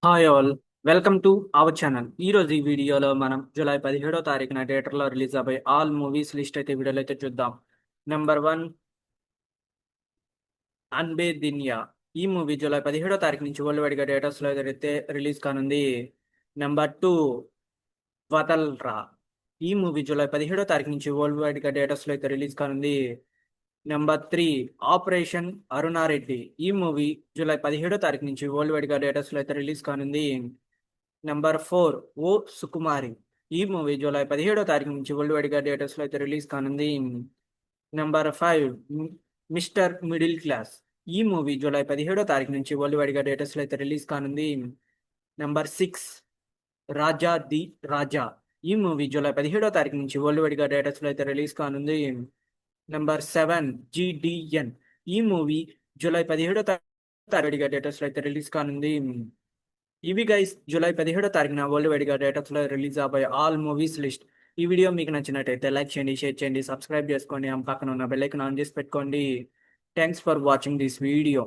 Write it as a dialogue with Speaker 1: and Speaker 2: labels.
Speaker 1: Hi all, welcome to our channel. ఈ రోజు ఈ వీడియోలో మనం జూలై 17వ తారీఖున థియేటర్లో రిలీజ్ అయ్యే ఆల్ మూవీస్ లిస్ట్ అయితే వీడియోలో అయితే చూద్దాం. నెంబర్ 1, అన్బే దిన్యా. ఈ మూవీ జూలై 17వ తారీఖు నుంచి వరల్డ్ వైడ్గా థియేటర్స్లో అయితే రిలీజ్ కానుంది. నెంబర్ 2, వతల్ రా. ఈ మూవీ జూలై 17వ తారీఖు నుంచి వరల్డ్ వైడ్గా థియేటర్స్లో అయితే రిలీజ్ కానుంది. Number 3, operation Aruna Reddy. ఈ మూవీ జూలై 17వ తారీఖు నుంచి వరల్డ్ వైడ్గా థియేటర్స్లో అయితే రిలీజ్ కానుంది. నెంబర్ 4, ఓ సుకుమారి. ఈ మూవీ జూలై 17వ తారీఖు నుంచి వరల్డ్ వైడ్గా థియేటర్స్లో అయితే రిలీజ్ కానుంది. Number 5, mister middle class. ఈ మూవీ జూలై 17వ తారీఖు నుంచి వరల్డ్ వైడ్గా థియేటర్స్లో అయితే రిలీజ్ కానుంది. నెంబర్ 6, రాజా ది రాజా. ఈ మూవీ జూలై 17వ తారీఖు నుంచి వరల్డ్ వైడ్గా థియేటర్స్లో అయితే రిలీజ్ కానుంది. Number 7, GDN. ఈ మూవీ జూలై 17వ తారీఖుగా థియేటర్స్లో అయితే రిలీజ్ కానుంది. ఇవి గైస్ జూలై 17వ తారీఖున వరల్డ్ వైడ్గా థియేటర్స్లో రిలీజ్ అవ్వే ఆల్ మూవీస్ లిస్ట్. ఈ వీడియో మీకు నచ్చినట్టయితే లైక్ చేయండి, షేర్ చేయండి, సబ్స్క్రైబ్ చేసుకోండి, పక్కన ఉన్న బెల్ ఐకాన్ ఆన్ చేసి పెట్టుకోండి. Thanks for watching this video.